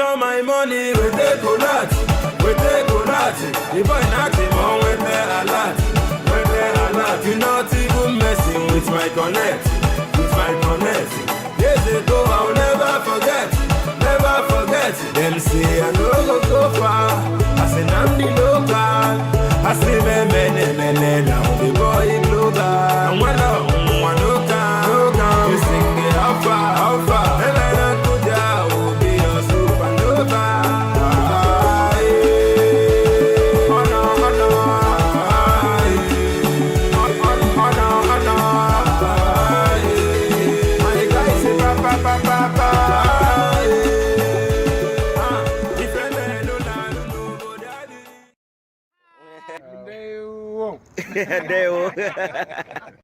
all my money, we take a lot. We take a lot. The boy not him on when they alert. When they alert, you not even messing with my connect. With my connect. Years ago, I'll never forget. Never forget. Them say I no go far. I say I'm the local. I say me now the boy global. And one local. You sing it how far. And I don't go down. Will be your supernova. They